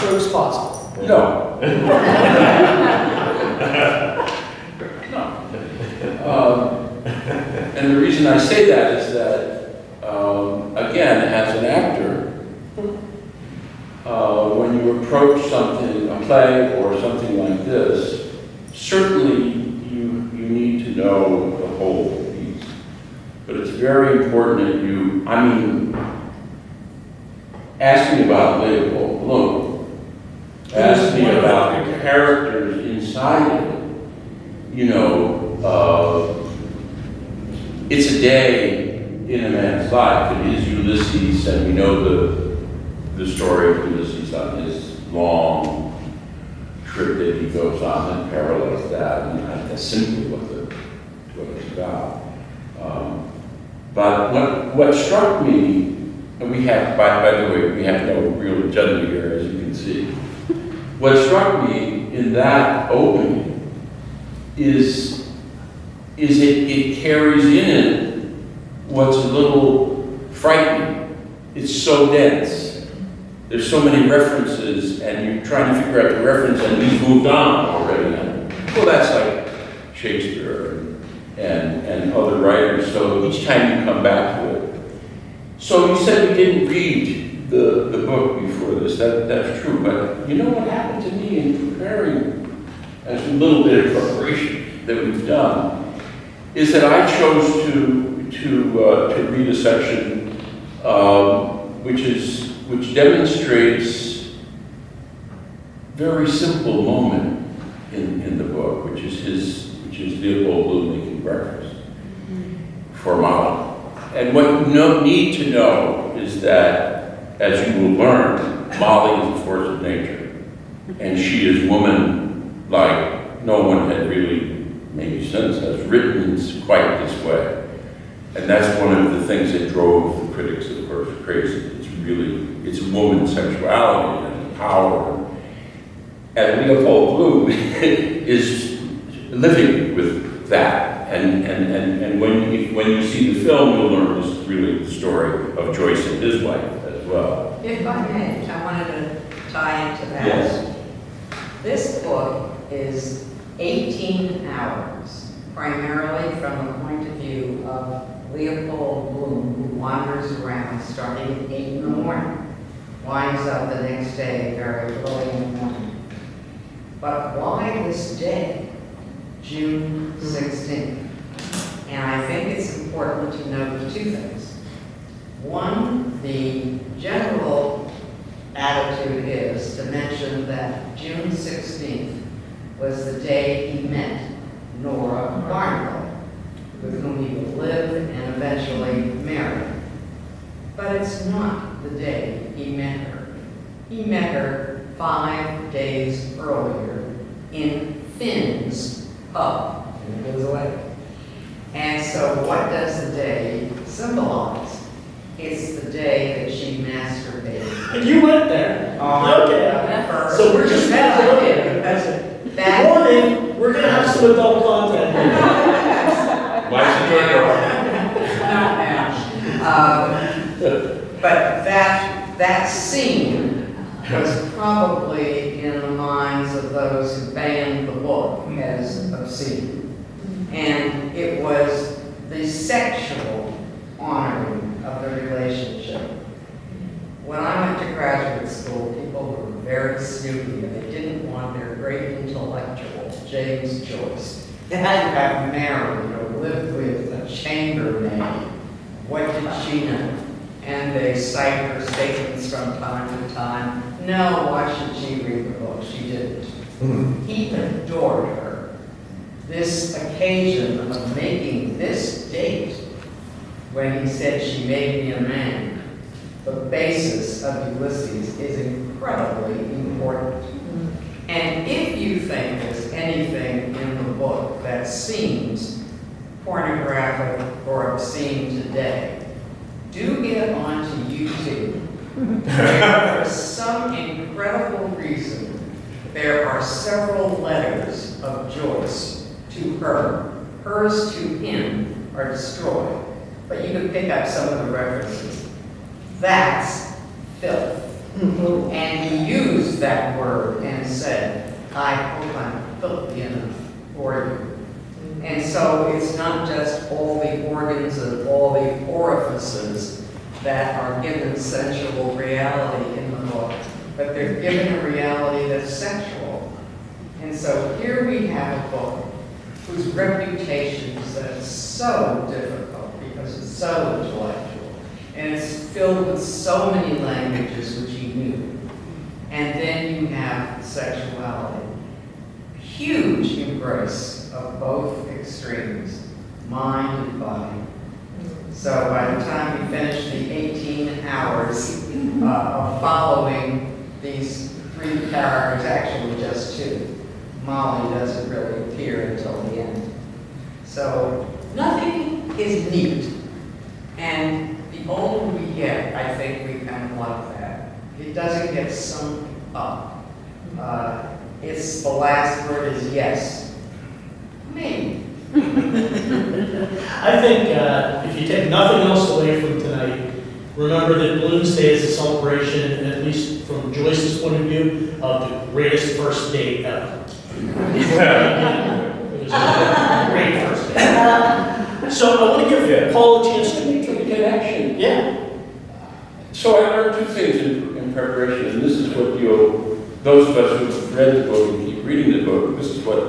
true as possible. No. And the reason I say that is that, again, as an actor, when you approach something, a play or something like this, certainly you need to know the whole piece. But it's very important that you, I mean, ask me about Leopold Bloom. Ask me about the characters inside it. You know, it's a day in a man's life. It is Ulysses, and we know the story of Ulysses on his long trip that he goes on that parallels that, and that's simply what it's about. But what struck me, and we have, by the way, we have no real agenda here, as you can see. What struck me in that opening is it carries in it what's a little frightening. It's so dense. There's so many references, and you're trying to figure out the reference, and we've moved on already. Well, that's like Shakespeare and other writers, so each time you come back to it. So you said you didn't read the book before this. That's true, but you know what happened to me in preparing, as a little bit of preparation that we've done, is that I chose to read a section which demonstrates a very simple moment in the book, which is Leopold Bloom making breakfast for Molly. And what you need to know is that, as you will learn, Molly is a force of nature, and she is woman like no one had really, maybe since, has written quite this way. And that's one of the things that drove the critics, of course, crazy. It's woman's sexuality and power. And Leopold Bloom is living with that. And when you see the film, you'll learn this is really the story of Joyce and his wife as well. If I may, I wanted to tie into that. Yes. This book is 18 hours, primarily from the point of view of Leopold Bloom, who wanders around starting at 8 in the morning, winds up the next day very early in the morning. But why this day, June 16th? And I think it's important to note two things. One, the general attitude is to mention that June 16th was the day he met Nora Barnacle, with whom he would live and eventually marry. But it's not the day he met her. He met her 5 days earlier in Finn's pub in Elizabeth. And so what does the day symbolize? It's the day that she masturbated. And you went there. Okay. So we're just that warning, we're gonna have some adult content. But that scene was probably in the minds of those who banned the book as obscene. And it was the sexual honoring of the relationship. When I went to graduate school, people were very snoopy and they didn't want their great intellectual, James Joyce, to have married or lived with a chambermaid. What did she know? And they cite her statements from time to time. No, why should she read the book? She didn't. He adored her. This occasion of making this date, when he said she made me a man, the basis of Ulysses, is incredibly important. And if you think there's anything in the book that seems pornographic or obscene today, do get onto YouTube. For some incredible reason, there are several letters of Joyce to her. Hers to him are destroyed. But you can pick up some of the references. That's filth. And he used that word and said, I hope I'm filthy enough for you. And so it's not just all the organs and all the orifices that are given sensual reality in the book, but they're given a reality that's sexual. And so here we have a book whose reputation is that it's so difficult because it's so intellectual, and it's filled with so many languages which he knew. And then you have sexuality. Huge embrace of both extremes, mind and body. So by the time we finish the 18 hours of following these 3 characters, actually just 2, Molly doesn't really appear until the end. So nothing is neat. And the older we get, I think we kind of like that. It doesn't get summed up. It's the last word is yes. Maybe. I think if you take nothing else away from tonight, remember that Bloomsday is a celebration, at least from Joyce's point of view, of the greatest first date ever. It was a great first date. So I want to give Paul a chance to make a connection. Yeah. So I learned 2 things in preparation, and this is what those of us who have read the book and keep reading the book, this is what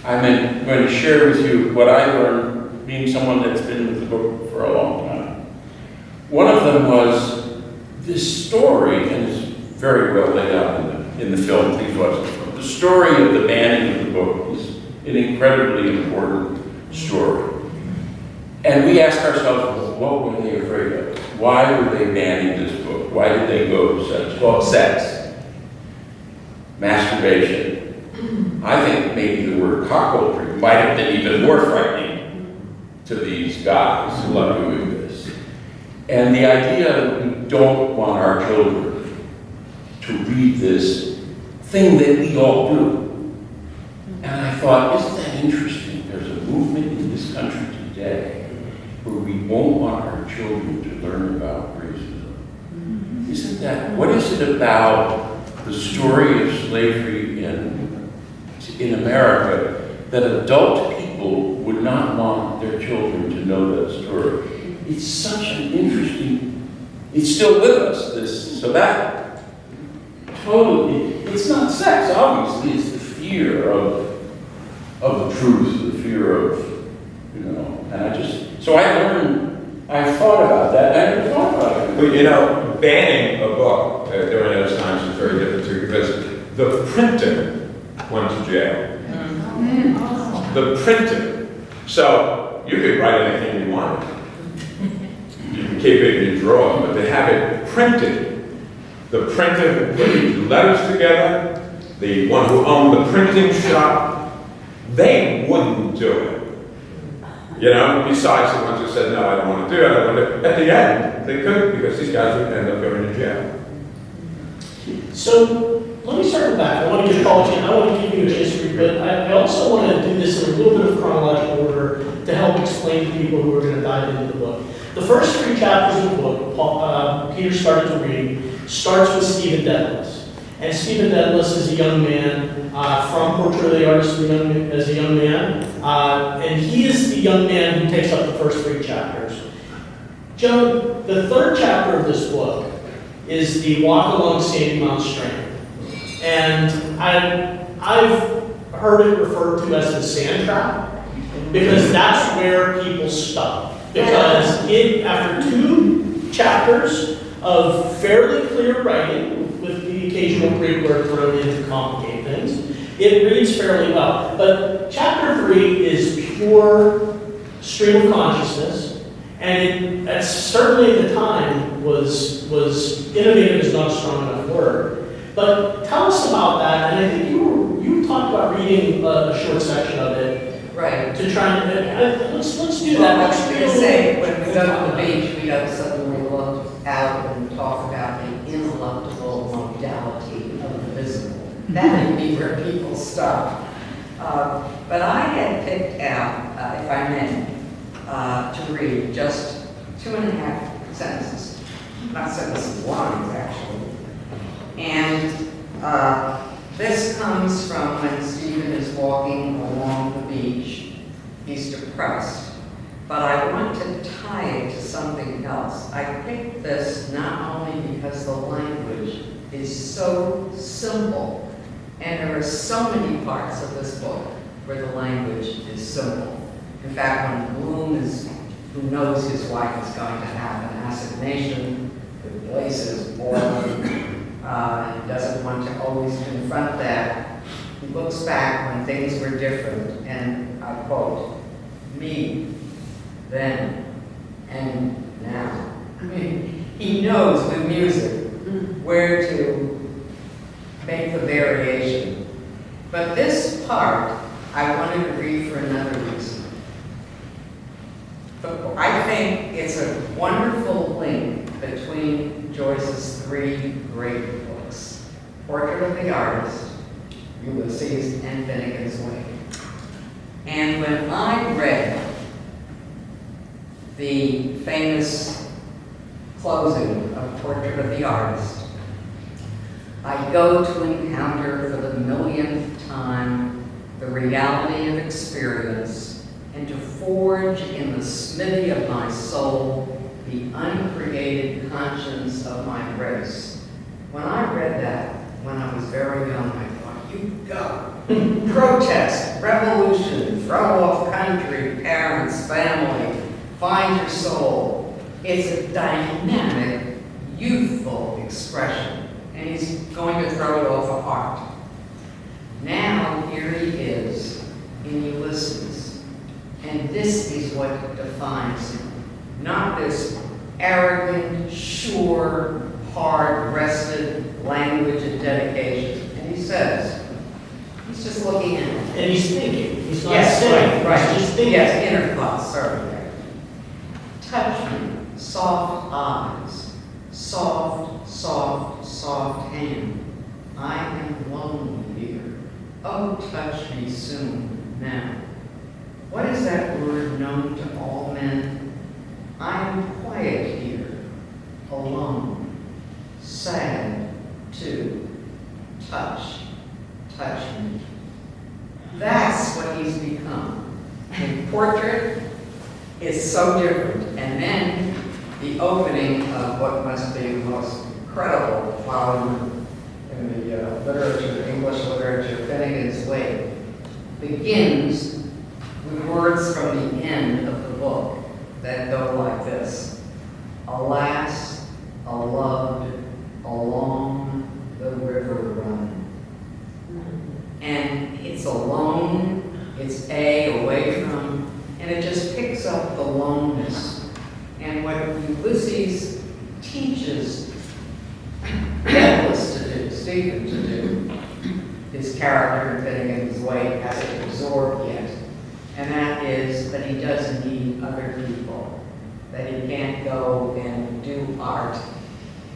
I'm going to share with you, what I learned being someone that's been with the book for a long time. One of them was this story, and it's very well laid out in the film, please watch the film. The story of the banning of the book is an incredibly important story. And we asked ourselves, well, what were they afraid of? Why were they banning this book? Why did they go such? Well, sex, masturbation. I think maybe the word cockholder might have been even more frightening to these guys who are doing this. And the idea that we don't want our children to read this thing that we all do. And I thought, isn't that interesting? There's a movement in this country today where we won't want our children to learn about racism. Isn't that, what is it about the story of slavery in America that adult people would not want their children to know that story? It's such an interesting, it's still with us, so that totally, it's not sex, obviously, it's the fear of the truth, the fear of, and so I learned, I thought about that, I never thought about it. Well, banning a book during those times was very different too, because the printer went to jail. The printer. So you could write anything you wanted. You can keep it in your drawer, but to have it printed, the printer who put these letters together, the one who owned the printing shop, they wouldn't do it. Besides the ones who said, no, I don't want to do it, I don't want to. At the end, they couldn't, because these guys would end up going to jail. So let me circle back. I want to give Paul a chance. I want to give you a chance to read, but I also want to do this in a little bit of chronological order to help explain to people who are going to dive into the book. The first 3 chapters of the book, Peter started to read, starts with Stephen Dedalus. And Stephen Dedalus is a young man from Portrait of the Artist as a young man. And he is the young man who takes up the first 3 chapters. Joan, the 3rd chapter of this book is the Walk Along Sandy Mount Strand. And I've heard it referred to as the sand trap, because that's where people stop. Because after 2 chapters of fairly clear writing, with the occasional Greek word thrown in to complicate things, it reads fairly well. But chapter 3 is pure stream of consciousness, and it certainly at the time was innovative is not a strong enough word. But tell us about that, and I think you talked about reading a short section of it. Right. To try and, let's do that. Well, I was going to say, when we go to the beach, we don't suddenly look out and talk about the ineluctable modality of the visible. That would be where people stop. But I had picked out, if I may, to read just 2.5 sentences. Not sentences, lines, actually. And This comes from when Stephen is walking along the beach. He's depressed. But I want to tie it to something else. I picked this not only because the language is so simple, and there are so many parts of this book where the language is simple. In fact, when Bloom who knows his wife is going to have an assignation, the place is boiling, and doesn't want to always confront that, he looks back when things were different, and I quote, "Me, then, and now." I mean, he knows with music where to make the variation. But this part, I wanted to read for another reason. But I think it's a wonderful link between Joyce's three great books, Portrait of the Artist, Ulysses, and Finnegan's Wake. And when I read the famous closing of Portrait of the Artist, I go to encounter for the millionth time the reality of experience and to forge in the smithy of my soul the uncreated conscience of my race. When I read that, when I was very young, I thought, you go. Protest, revolution, throw off country, parents, family, find your soul. It's a dynamic, youthful expression, and he's going to throw it off of art. Now, here he is in Ulysses, and this is what defines him. Not this arrogant, sure, hard-rested language and dedication. And he says, he's just looking in. And he's thinking. He's not Yes, saying. right. He's just thinking. Yes, inner thoughts, sorry. Touch me, soft eyes, soft, soft, soft hand. I am lonely here. Oh, touch me soon, now. What is that word known to all men? I am quiet here, alone, sad, too. Touch me. That's what he's become. In Portrait, is so different. And then the opening of what must be the most incredible volume in the literature, English literature, Finnegan's Wake, begins with words from the end of the book that go like this. Alas, a loved, along the river run. And it's alone, it's away from, and it just picks up the loneness. And what Ulysses teaches Douglas to do, Stephen to do, his character in Finnegan's Wake hasn't absorbed yet. And that is that he does need other people. That he can't go and do art,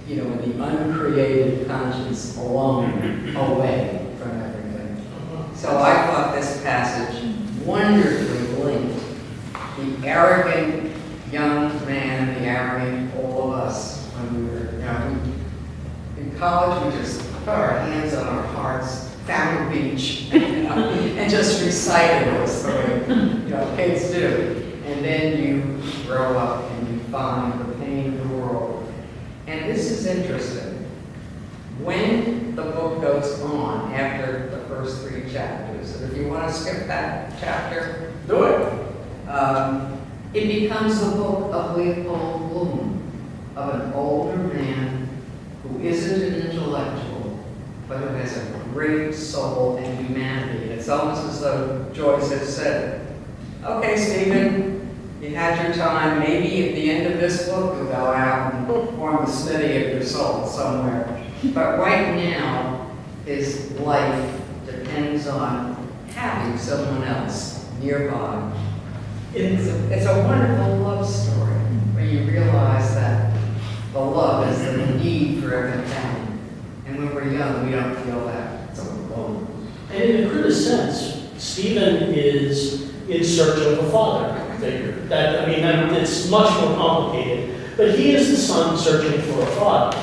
in the uncreated conscience alone, away from everything. So I thought this passage wonderfully linked the arrogant young man and the arrogant all of us when we were, in college we just put our hands on our hearts, found a beach, and just recited this the way kids do. And then you grow up and you find the pain of the world. And this is interesting. When the book goes on after the first 3 chapters, and if you want to skip that chapter, do it. It becomes the book of Leopold Bloom, of an older man who isn't an intellectual, but who has a great soul and humanity. It's almost as though Joyce has said, okay, Stephen, you had your time. Maybe at the end of this book you'll go out and form the smithy of your soul somewhere. But right now, his life depends on having someone else nearby. It's a wonderful love story where you realize that the love is the need for everything. And when we're young, we don't feel that. So we're alone. And in a critical sense, Stephen is in search of a father figure. It's much more complicated. But he is the son searching for a father.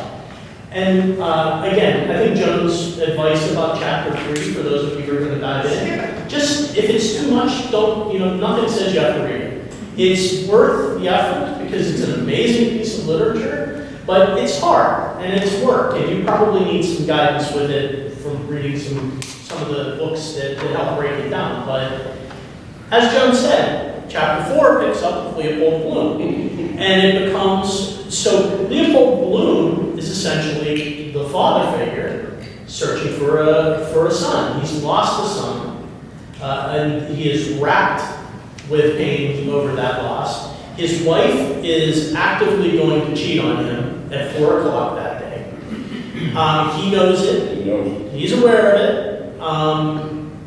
And again, I think Joan's advice about chapter 3, for those of you who are going to dive in, just if it's too much, don't, nothing says you have to read it. It's worth the effort because it's an amazing piece of literature, but it's hard and it's work, and you probably need some guidance with it from reading some of the books that help break it down. But as Joan said, chapter 4 picks up with Leopold Bloom, and it becomes, so Leopold Bloom is essentially the father figure searching for a son. He's lost a son, and he is racked with pain over that loss. His wife is actively going to cheat on him at 4 o'clock that day. He knows it. He's aware of it.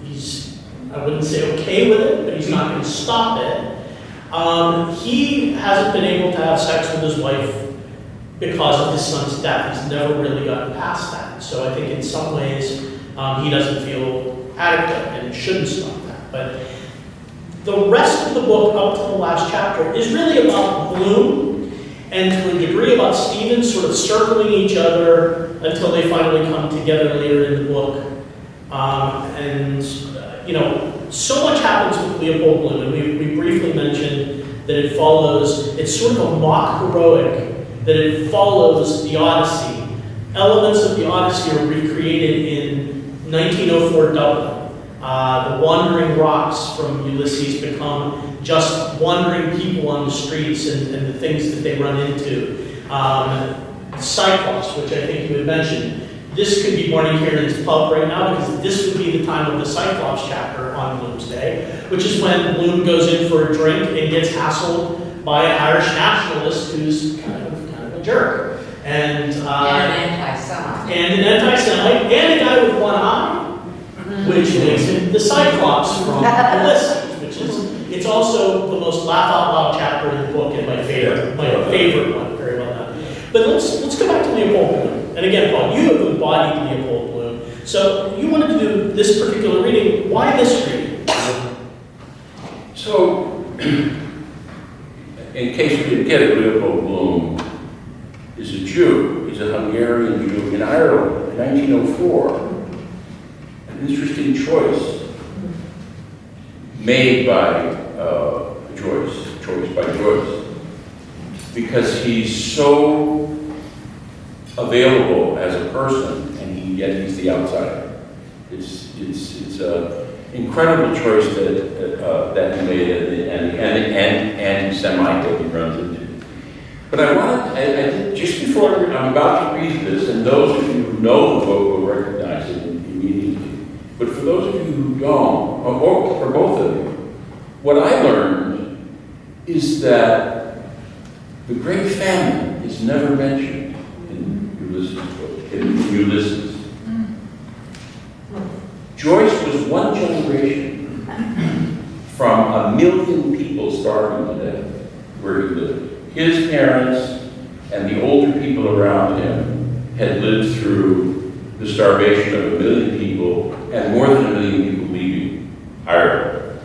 He's, I wouldn't say okay with it, but he's not going to stop it. He hasn't been able to have sex with his wife because of his son's death. He's never really gotten past that. So I think in some ways he doesn't feel adequate and shouldn't stop that. But the rest of the book up to the last chapter is really about Bloom and to a degree about Stephen sort of circling each other until they finally come together later in the book. So much happens with Leopold Bloom, and we briefly mentioned that it follows, it's sort of a mock heroic, that it follows the Odyssey. Elements of the Odyssey are recreated in 1904 Dublin. The wandering rocks from Ulysses become just wandering people on the streets and the things that they run into. Cyclops, which I think you had mentioned. This could be Barney Kiernan's pub right now because this would be the time of the Cyclops chapter on Bloomsday, which is when Bloom goes in for a drink and gets hassled by an Irish nationalist who's kind of a jerk. And an anti-Semite. And an anti-Semite, and a guy with one eye, which makes him the Cyclops from Ullysses, which is, it's also the most laugh-out-loud chapter in the book and my favorite one, very well done. But let's go back to Leopold Bloom. And again, Paul, you have embodied Leopold Bloom. So you wanted to do this particular reading. Why this reading? So, in case you didn't get it, Leopold Bloom is a Jew. He's a Hungarian Jew in Ireland in 1904. An interesting choice made by Joyce, because he's so available as a person, and yet he's the outsider. It's an incredible choice that he made, and anti-Semite that he runs into. But I just before I'm about to read this, and those of you who know the book will recognize it immediately. But for those of you who don't, or for both of you, what I learned is that the Great Famine is never mentioned in Ulysses. Joyce was one generation from 1 million people starving to death where he lived. His parents and the older people around him had lived through the starvation of 1 million people and more than 1 million people leaving Ireland.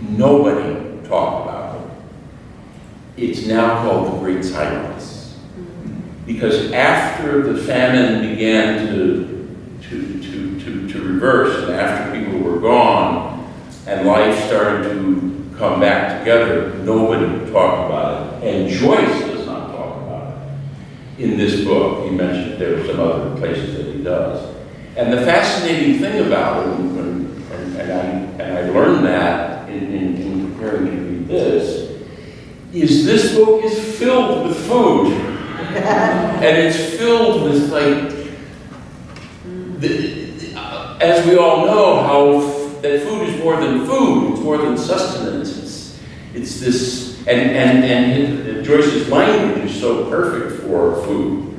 Nobody talked about it. It's now called the Great Silence. Because after the famine began to reverse, and after people were gone, and life started to come back together, nobody talked about it. And Joyce does not talk about it. In this book, he mentioned there are some other places that he does. And the fascinating thing about it, and I learned that in preparing to read this book is filled with food. And it's filled with, as we all know, that food is more than food, it's more than sustenance. It's this, and Joyce's language is so perfect for food.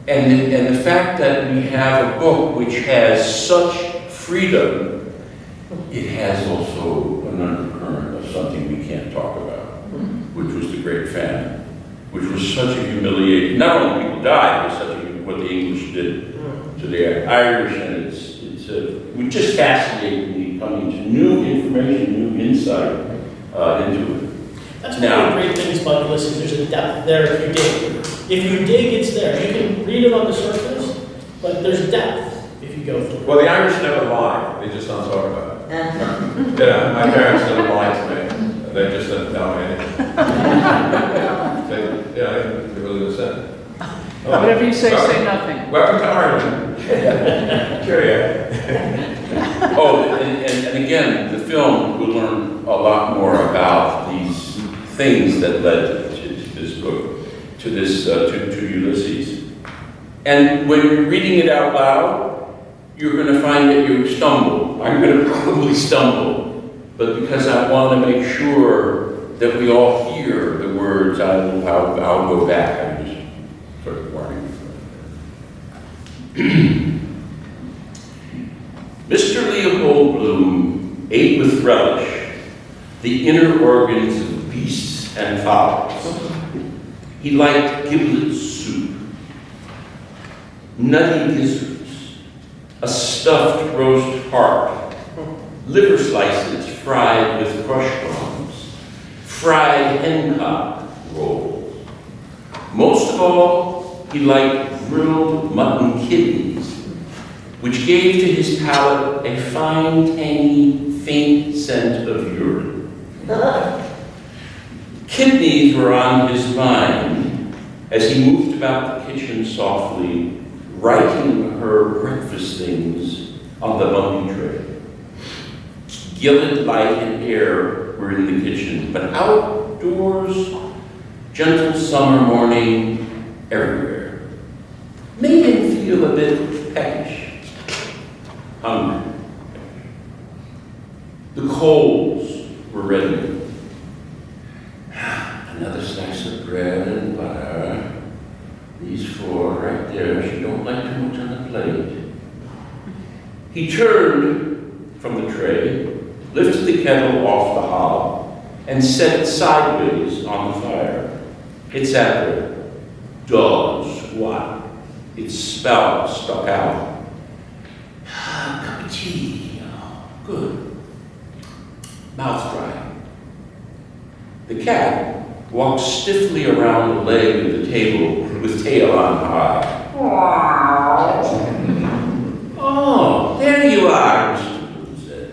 And the fact that we have a book which has such freedom, it has also an undercurrent of something we can't talk about, which was the Great Famine. Which was such a humiliating, not only people died, but what the English did to the Irish, and it would just fascinate me coming to new information, new insight into it. That's one of the great things about Ulysses. There's a depth there if you dig. If you dig, it's there. You can read it on the surface, but there's depth if you go through it. Well, the Irish never lie, they just don't talk about it. Yeah, my parents never lied to me, they just didn't tell me anything. Yeah, they really just said. Whatever you say, say nothing. Welcome to Ireland. Cheerio. Oh, and again, the film will learn a lot more about these things that led to this book, to Ulysses. And when you're reading it out loud, you're going to find that you stumble. I'm going to probably stumble, but because I want to make sure that we all hear the words, I'll go back. I'm just sort of warning. Mr. Leopold Bloom ate with relish the inner organs of beasts and fowls. He liked giblet soup, nutty gizzards, a stuffed roast heart, liver slices fried with crush crumbs, fried hencock rolls. Most of all, he liked grilled mutton kidneys, which gave to his palate a fine, tangy, faint scent of urine. Kidneys were on his mind as he moved about the kitchen softly, writing her breakfast things on the bumpy tray. Gilded light and air were in the kitchen, but outdoors, gentle summer morning everywhere made him feel a bit peckish, hungry. The coals were ready. Another slice of bread and butter. These four right there. She don't like too much on the plate. He turned from the tray, lifted the kettle off the hob, and set it sideways on the fire. It sat there, dull, squat, its spout stuck out. A cup of tea, good. Mouth dry. The cat walked stiffly around the leg of the table with tail on high. Oh, there you are, Mr. Bloom said,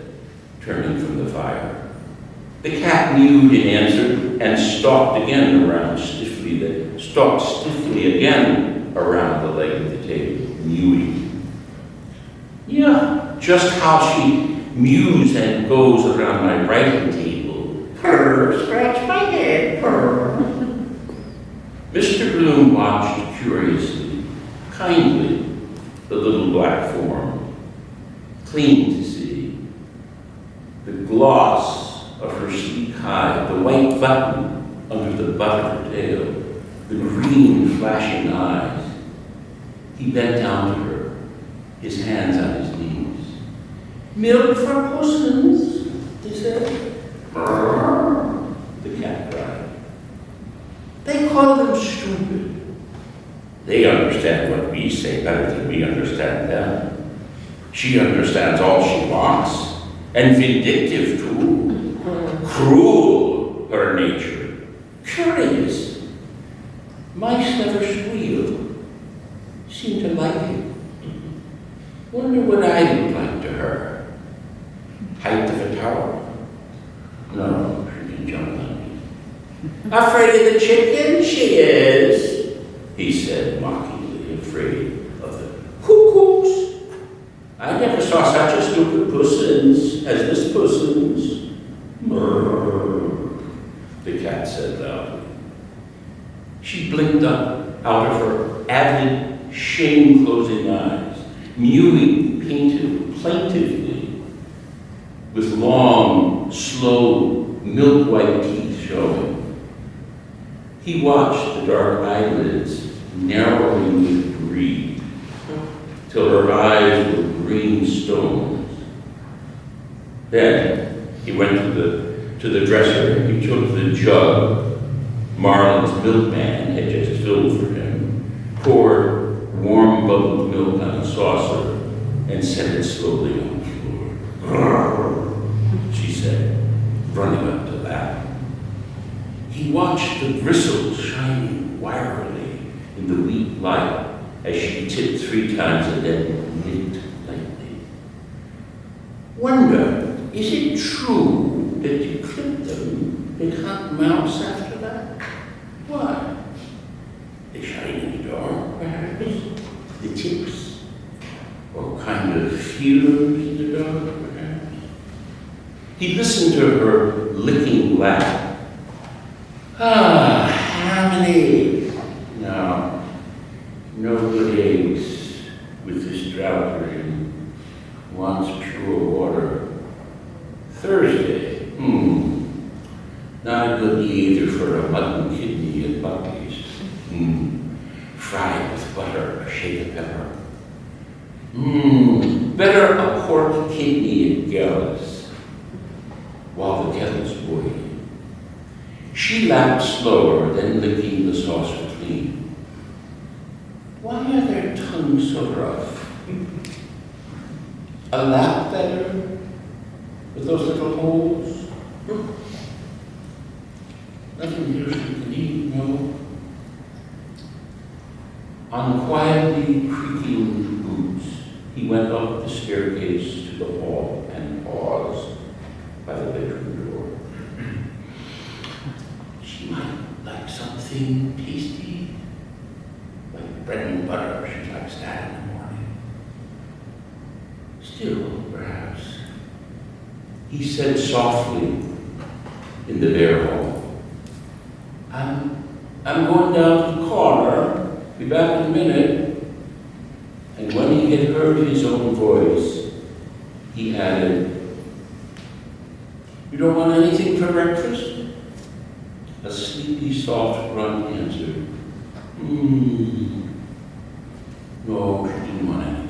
turning from the fire. The cat mewed in answer and stalked stiffly again around the leg of the table, mewing. Yeah, just how she mews and goes around my writing table. Purr, scratch my head, purr. Mr. Bloom watched curiously, kindly, the little black form, clean to see. The gloss of her sleek hide, the white button under the butt of her tail, the green flashing eyes. He bent down to her, his hands on his knees. Milk for pussins, he said. Brrr, the cat cried. They call them stupid. They understand what we say better than we understand them. She understands all she wants, and vindictive too. Cruel, her nature. Curious. Mice never squeal. Seem to like it. Wonder what I look like to her. Height of a tower? No, she can jump on me. Afraid of the chicken? She is, he said mockingly, afraid of the cuckoos. I never saw such a stupid pussins as this pussins. Brrr, the cat said loudly. She blinked up out of her avid, shame-closing eyes, mewing plaintively, with long, slow, milk-white teeth showing. He watched the dark eyelids narrowing with greed, till her eyes were green stones. Then he went to the dresser. He took the jug Marlin's milkman had just filled for him, poured warm bubbled milk on a saucer, and set it slowly on the floor. She said, running up to lap. He watched the bristles shining wirily in the weak light as she tipped 3 times and then blinked lightly. Wonder, is it true that you clipped them and cut mouse after that? What? They shine in the dark, perhaps? The tips? Or kind of feelers in the dark, perhaps? He listened to her licking laugh. Ah, harmony. No, no good eggs with this drought regime. Wants pure water. Thursday, not a good day either for a mutton kidney at Buckley's. Fried with butter, a shake of pepper. Better a pork kidney at Gallus while the kettle's boiling. She lapped slower, then licking the saucer clean. Why are their tongues so rough? A lap better with those little holes? Nothing here she can eat, no. On quietly creaking boots, he went up the staircase to the hall and paused by the bedroom door. She might like something tasty, like bread and butter. She likes that in the morning. Still, perhaps. He said softly in the bare hall, I'm going down to the corner, be back in a minute. And when he had heard his own voice, he added, you don't want anything for breakfast? A sleepy, soft grunt answered, no, she didn't want anything.